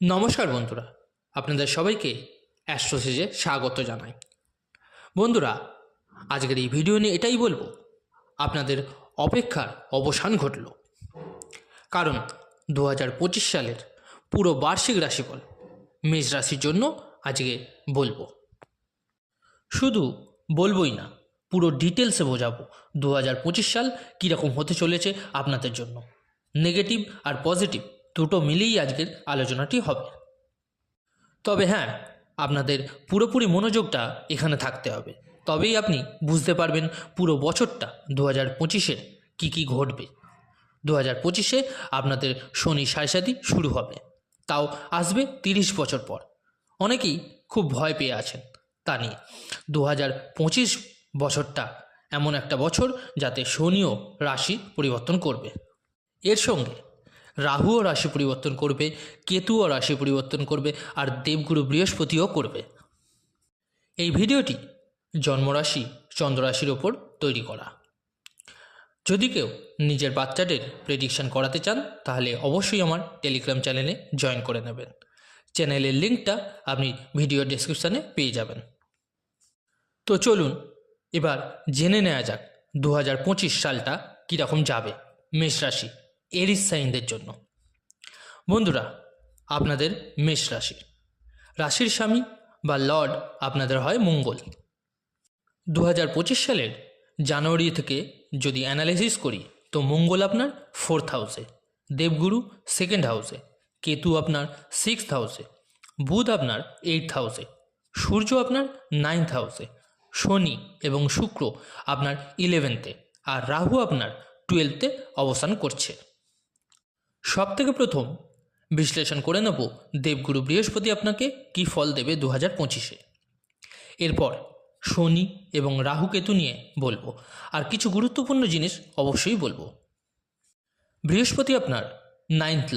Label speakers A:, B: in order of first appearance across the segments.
A: নমস্কার বন্ধুরা, আপনাদের সবাইকে অ্যাস্ট্রোসিজে স্বাগত জানাই। বন্ধুরা, আজকের এই ভিডিও নিয়ে এটাই বলবো, আপনাদের অপেক্ষার অবসান ঘটল। কারণ 2025 সালের পুরো বার্ষিক রাশিফল মেষ রাশির জন্য আজকে বলবো। শুধু বলবোই না, পুরো ডিটেলসে বোঝাবো 2025 সাল কীরকম হতে চলেছে আপনাদের জন্য। নেগেটিভ আর পজিটিভ দুটো মিলেই আজকের আলোচনাটি হবে। তবে হ্যাঁ, আপনাদের পুরোপুরি মনোযোগটা এখানে থাকতে হবে, তবেই আপনি বুঝতে পারবেন পুরো বছরটা 2025-এর কী ঘটবে। 2025-এ আপনাদের শনি সাড়ে শুরু হবে, তাও আসবে 30 বছর পর। অনেকেই খুব ভয় পেয়ে আছেন তা নিয়ে। 2025 বছরটা এমন একটা বছর যাতে শনিও রাশি পরিবর্তন করবে, এর সঙ্গে রাহুও রাশি পরিবর্তন করবে, কেতুও রাশি পরিবর্তন করবে, আর দেবগুরু বৃহস্পতিও করবে। এই ভিডিওটি জন্মরাশি চন্দ্ররাশির ওপর তৈরি করা। যদি কেউ নিজের বাচ্চাদের প্রেডিকশান করাতে চান তাহলে অবশ্যই আমার টেলিগ্রাম চ্যানেলে জয়েন করে নেবেন। চ্যানেলের লিঙ্কটা আপনি ভিডিও ডেসক্রিপশানে পেয়ে যাবেন। তো চলুন এবার জেনে নেওয়া যাক 2025 সালটা কীরকম যাবে মেষ রাশি এরিস সাইনদের জন্য। বন্ধুরা, আপনাদের মেষ রাশি, রাশির স্বামী বা লর্ড আপনাদের হয় মঙ্গল। 2025 সালের জানুয়ারি থেকে যদি অ্যানালাইসিস করি তো মঙ্গল আপনার 4th হাউসে, দেবগুরু 2nd হাউসে, কেতু আপনার 6th হাউসে, বুধ আপনার 8th হাউসে, সূর্য আপনার 9th হাউসে, শনি এবং শুক্র আপনার 11th-এ, আর রাহু আপনার 12th-এ অবস্থান করছে। সব থেকে প্রথম বিশ্লেষণ করে নেব দেবগুরু বৃহস্পতি আপনাকে কী ফল দেবে 2025-এ। এরপর শনি এবং রাহু কেতু নিয়ে বলবো, আর কিছু গুরুত্বপূর্ণ জিনিস অবশ্যই বলবো। বৃহস্পতি আপনার 9th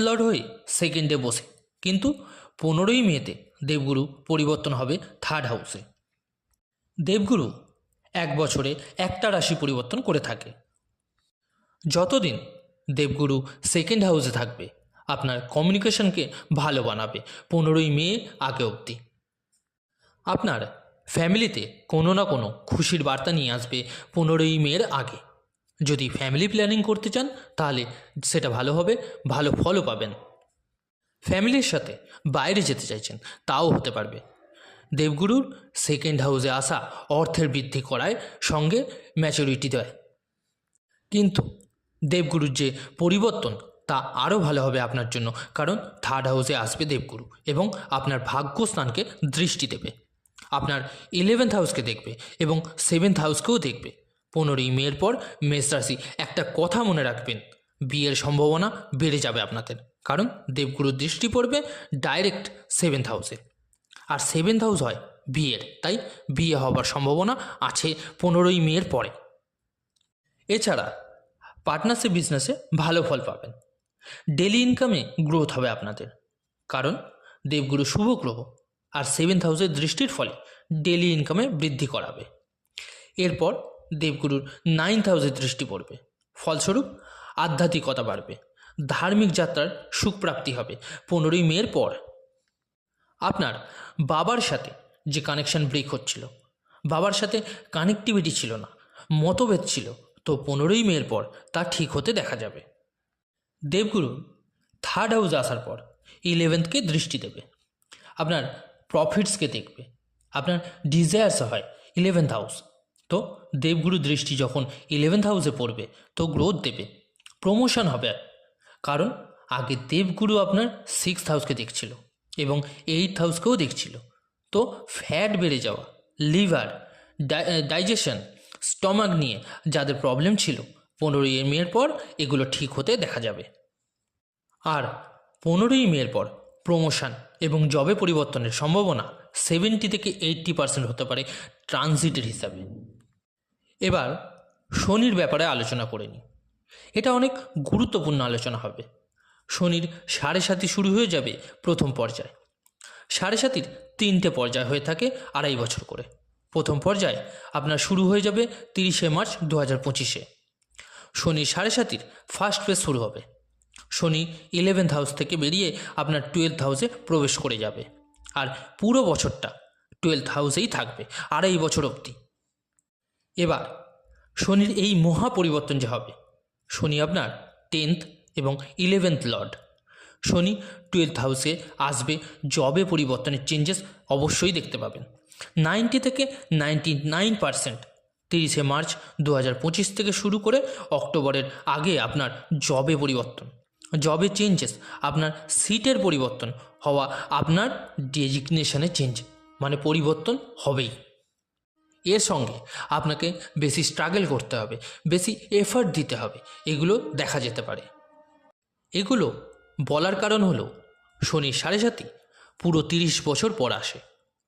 A: লর্ড হয়ে 2nd-এ বসে, কিন্তু 15ই মেতে দেবগুরু পরিবর্তন হবে 3rd হাউসে। দেবগুরু এক বছরে একটা রাশি পরিবর্তন করে থাকে। যতদিন দেবগুরু 2nd হাউসে থাকবে আপনার কমিউনিকেশনকে ভালো বানাবে 15ই মে আগে অবধি। আপনার ফ্যামিলিতে কোনো না কোনো খুশির বার্তা নিয়ে আসবে 15ই মের আগে। যদি ফ্যামিলি প্ল্যানিং করতে চান তাহলে সেটা ভালো হবে, ভালো ফলও পাবেন। ফ্যামিলির সাথে বাইরে যেতে চাইছেন তাও হতে পারবে। দেবগুরুর 2nd হাউসে আসা অর্থের বৃদ্ধি করায় সঙ্গে ম্যাচুরিটি দেয়, কিন্তু দেবগুরুর যে পরিবর্তন তা আরও ভালো হবে আপনার জন্য, কারণ 3rd হাউসে আসবে দেবগুরু এবং আপনার ভাগ্যস্থানকে দৃষ্টি দেবে, আপনার 11th হাউসকে দেখবে এবং 7th হাউসকেও দেখবে। 15ই মের পর মেষ রাশি, একটা কথা মনে রাখবেন, বিয়ের সম্ভাবনা বেড়ে যাবে আপনাদের, কারণ দেবগুরুর দৃষ্টি পড়বে ডাইরেক্ট 7th হাউসে, আর 7th হাউস হয় বিয়ের, তাই বিয়ে হবার সম্ভাবনা আছে 15ই মের পরে। এছাড়া পার্টনারশিপ বিজনেসে ভালো ফল পাবেন, ডেলি ইনকামে গ্রোথ হবে আপনাদের, কারণ দেবগুরু শুভ গ্রহ, আর 7th হাউসের দৃষ্টির ফলে ডেলি ইনকামে বৃদ্ধি করাবে। এরপর দেবগুরুর 9th হাউসের দৃষ্টি পড়বে, ফলস্বরূপ আধ্যাত্মিকতা বাড়বে, ধার্মিক যাত্রার সুখপ্রাপ্তি হবে 15ই মের পর। আপনার বাবার সাথে যে কানেকশন ব্রেক হচ্ছিল, বাবার সাথে কানেক্টিভিটি ছিল না, মতভেদ ছিল, তো 15ই মের পর তা ঠিক হতে দেখা যাবে। দেবগুরু 3rd হাউসে আসার পর 11th-কে দৃষ্টি দেবে, আপনার প্রফিটসকে দেখবে, আপনার ডিজায়ার্স হয় 11th হাউস, তো দেবগুরু দৃষ্টি যখন 11th হাউসে পড়বে তো গ্রোথ দেবে, প্রমোশন হবে, কারণ আগে দেবগুরু আপনার 6th হাউসকে দেখছিল এবং 8th হাউসকেও দেখছিল, তো ফ্যাট বেড়ে যাওয়া, লিভার, ডাইজেশন, স্টমাক নিয়ে যাদের প্রবলেম ছিল 15ই মের পর এগুলো ঠিক হতে দেখা যাবে। আর 15ই মের পর প্রমোশন এবং জবে পরিবর্তনের সম্ভাবনা 70 থেকে 80% হতে পারে ট্রানজিটের হিসাবে। এবার শনির ব্যাপারে আলোচনা করে নিই, এটা অনেক গুরুত্বপূর্ণ আলোচনা হবে। শনির 7.5 শুরু হয়ে যাবে প্রথম পর্যায়। 7.5 3টে পর্যায় হয়ে থাকে 2.5 বছর করে। প্রথম পর্যায় আপনার শুরু হয়ে যাবে 30শে মার্চ 2025-এ। শনির 7.5 ফার্স্ট ফেজ শুরু হবে, শনি 11th হাউস থেকে বেরিয়ে আপনার 12th হাউসে প্রবেশ করে যাবে, আর পুরো বছরটা 12th হাউসেই থাকবে 2.5 বছর অবধি। এবার শনির এই মহা পরিবর্তন যে হবে, শনি আপনার 10th এবং 11th লর্ড। শনি 12th হাউসে আসবে, জবে পরিবর্তনের চেঞ্জেস অবশ্যই দেখতে পাবেন। 90 থেকে 99% 30শে মার্চ 2025 থেকে শুরু করে অক্টোবরের আগে আপনার জবে পরিবর্তন, জবে চেঞ্জেস, আপনার সিটের পরিবর্তন হওয়া, আপনার ডেজিগনেশনে চেঞ্জ, মানে পরিবর্তন হবেই। এর সঙ্গে আপনাকে বেশি স্ট্রাগল করতে হবে, বেশি এফার্ট দিতে হবে, এগুলো দেখা যেতে পারে। এগুলো বলার কারণ হলো শনির 7.5 পুরো 30 বছর পর আসে,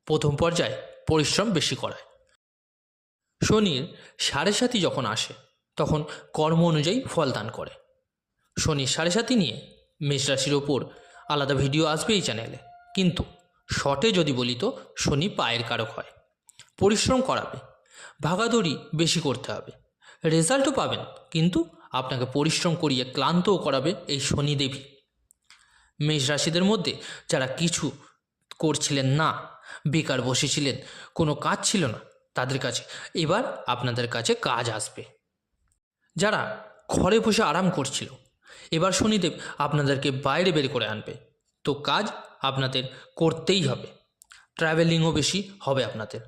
A: প্রথম পর্যায়ে পরিশ্রম বেশি করায়। শনির 7.5 যখন আসে তখন কর্ম অনুযায়ী ফল দান করে। শনির 7.5 নিয়ে মেষ রাশির ওপর আলাদা ভিডিও আসবে এই চ্যানেলে, কিন্তু শর্টে যদি বলি তো শনি পায়ের কারক হয়, পরিশ্রম করাবে, ভাগাদৌড়ি বেশি করতে হবে, রেজাল্টও পাবেন, কিন্তু আপনাকে পরিশ্রম করিয়ে ক্লান্তও করাবে এই শনিদেবী। মেষ রাশিদের মধ্যে যারা কিছু করছিলেন না, বেকার বসেছিলেন, কোনো কাজ ছিল না, তাদের কাছে এবার আপনাদের কাছে কাজ আসবে। যারা ঘরে বসে আরাম করছিল, এবার শনিদেব আপনাদেরকে বাইরে বের করে আনবে, তো কাজ আপনাদের করতেই হবে। ট্রাভেলিংও বেশি হবে আপনাদের।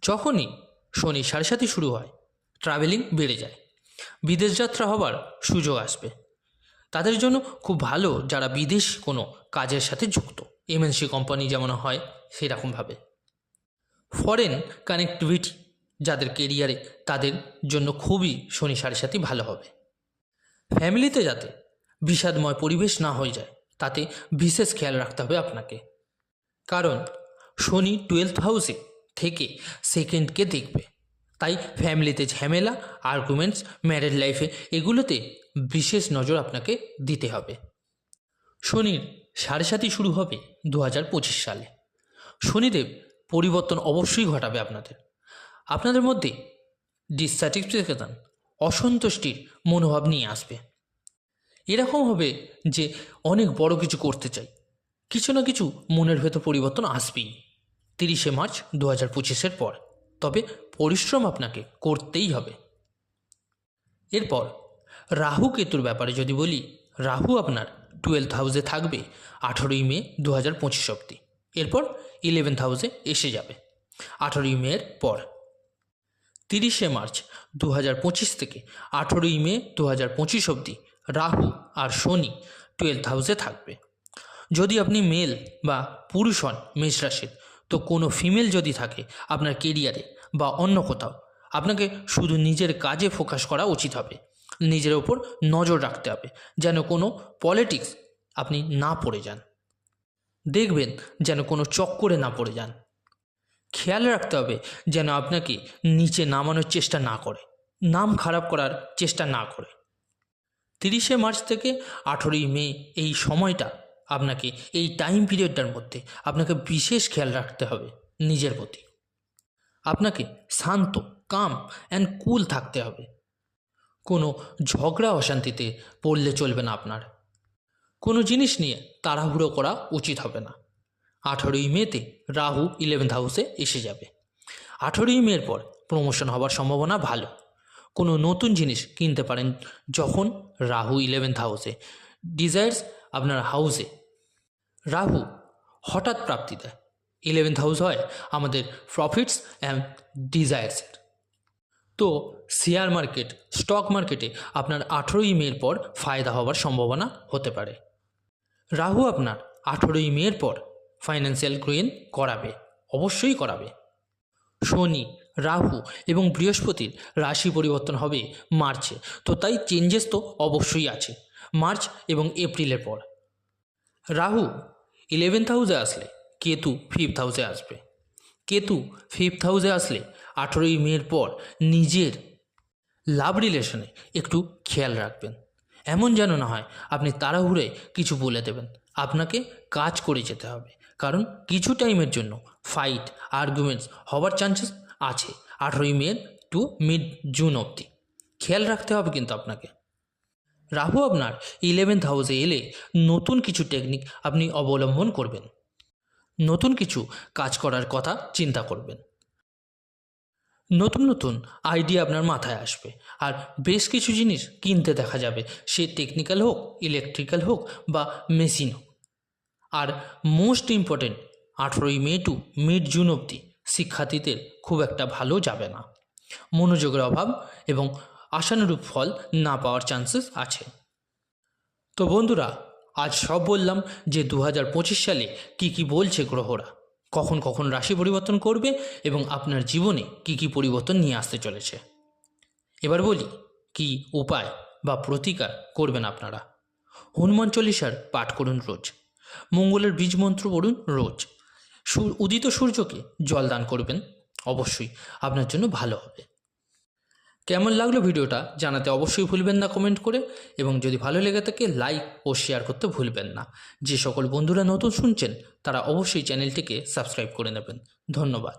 A: যখনই শনি 7.5 শুরু হয়, ট্রাভেলিং বেড়ে যায়, বিদেশ যাত্রা হবার সুযোগ আসবে। তাদের জন্য খুব ভালো যারা বিদেশ কোনো কাজের সাথে যুক্ত, এমএনসি কোম্পানি যেমন হয় সেরকমভাবে। ফরেন কানেক্টিভিটি যাদের কেরিয়ারে, তাদের জন্য খুবই শনি 7.5 ভালো হবে। ফ্যামিলিতে যাতে বিষাদময় পরিবেশ না হয়ে যায়, তাতে বিশেষ খেয়াল রাখতে হবে আপনাকে, কারণ শনি 12th হাউসে থেকে সেকেন্ডকে দেখবে। তাই ফ্যামিলিতে ঝামেলা, আর্গুমেন্টস, ম্যারেড লাইফে, এগুলোতে বিশেষ নজর আপনাকে দিতে হবে। শনির 7.5 শুরু হবে 2025 সালে। শনিদেব পরিবর্তন অবশ্যই ঘটাবে আপনাদের মধ্যে ডিসস্যাটিসফ্যাকশন, অসন্তুষ্টির মনোভাব নিয়ে আসবে। এরকম হবে যে অনেক বড় কিছু করতে চাই, কিছু না কিছু মনের ভেতর পরিবর্তন আসবেই 30শে মার্চ 2025-এর পর, তবে পরিশ্রম আপনাকে করতেই হবে। এরপর রাহু কেতুর ব্যাপারে যদি বলি, রাহু আপনার 12th হাউসে থাকবে 18ই মে 2025 অবধি, এরপর 11th হাউসে এসে যাবে 18ই মের পর। 30শে মার্চ 2025 থেকে 18ই মে 2025 অবধি রাহু আর শনি 12th হাউসে থাকবে। যদি আপনি মেল বা পুরুষ হন মেষ রাশির, তো কোনো ফিমেল যদি থাকে আপনার কেরিয়ারে বা অন্য কোথাও, আপনাকে শুধু নিজের কাজে ফোকাস করা উচিত হবে। নিজের ওপর নজর রাখতে হবে যেন কোনো পলিটিক্স আপনি না পড়ে যান, দেখবেন যেন কোনো চক্করে না পড়ে যান। খেয়াল রাখতে হবে যেন আপনাকে নিচে নামানোর চেষ্টা না করে, নাম খারাপ করার চেষ্টা না করে। 30শে মার্চ থেকে 18ই মে এই সময়টা আপনাকে, এই টাইম পিরিয়ডটার মধ্যে আপনাকে বিশেষ খেয়াল রাখতে হবে নিজের প্রতি। আপনাকে শান্ত, কাম অ্যান্ড কুল থাকতে হবে। কোনো ঝগড়া অশান্তিতে পড়লে চলবে না আপনার। কোনো জিনিস নিয়ে তাড়াহুড়ো করা উচিত হবে না। 18ই মেতে রাহু 11th হাউসে এসে যাবে। 18ই মের পর প্রমোশন হবার সম্ভাবনা ভালো। কোনো নতুন জিনিস কিনতে পারেন যখন রাহু 11th হাউসে। ডিজায়ার্স আপনার হাউসে রাহু হঠাৎ প্রাপ্তি দেয়। 11th হাউস হয় আমাদের প্রফিটস অ্যান্ড ডিজায়ার্সের। তো শেয়ার মার্কেট, স্টক মার্কেটে আপনার 18ই মের পর ফায়দা হওয়ার সম্ভাবনা হতে পারে। রাহু আপনার 18ই মের পর ফাইন্যান্সিয়াল গ্রোইন করাবে, অবশ্যই করাবে। শনি, রাহু এবং বৃহস্পতির রাশি পরিবর্তন হবে মার্চে, তো তাই চেঞ্জেস তো অবশ্যই আছে মার্চ এবং এপ্রিলের পর। রাহু 11th হাউসে আসলে কেতু 5th হাউসে আসবে। কেতু 5th হাউসে আসলে 18ই মের পর নিজের লাভ রিলেশনে একটু খেয়াল রাখবেন। এমন যেন না হয় আপনি তাড়াহুড়ে কিছু বলে দেবেন। আপনাকে কাজ করে যেতে হবে, কারণ কিছু টাইমের জন্য ফাইট, আর্গুমেন্টস হওয়ার চান্সেস আছে 18ই মে টু মিড জুন অবধি। খেয়াল রাখতে হবে কিন্তু আপনাকে। রাহু আপনার 11th হাউসে এলে নতুন কিছু টেকনিক আপনি অবলম্বন করবেন, নতুন কিছু কাজ করার কথা চিন্তা করবেন, নতুন নতুন আইডিয়া আপনার মাথায় আসবে, আর বেশ কিছু জিনিস কিনতে দেখা যাবে, সে টেকনিক্যাল হোক, ইলেকট্রিক্যাল হোক বা মেশিন হোক। আর মোস্ট ইম্পর্টেন্ট 18ই মে টু মিড জুন অবধি শিক্ষার্থীদের খুব একটা ভালো যাবে না, মনোযোগের অভাব এবং আশানুরূপ ফল না পাওয়ার চান্সেস আছে। তো বন্ধুরা, আজ সব বললাম যে 2025 সালে কি বলছে গ্রহরা, কখন কখন রাশি পরিবর্তন করবে এবং আপনার জীবনে কি পরিবর্তন নিয়ে আসতে চলেছে। এবার বলি কি উপায় বা প্রতিকার করবেন আপনারা। হনুমান চল্লিশার পাঠ করুন রোজ, মঙ্গলের বীজ মন্ত্র পড়ুন রোজ, উদিত সূর্যকে জল দান করবেন, অবশ্যই আপনার জন্য ভালো হবে। কেমন লাগলো ভিডিওটা জানাতে অবশ্যই ভুলবেন না কমেন্ট করে, এবং যদি ভালো লেগে থাকে লাইক ও শেয়ার করতে ভুলবেন না। যে সকল বন্ধুরা নতুন শুনছেন তারা অবশ্যই চ্যানেলটিকে সাবস্ক্রাইব করে নেবেন। ধন্যবাদ।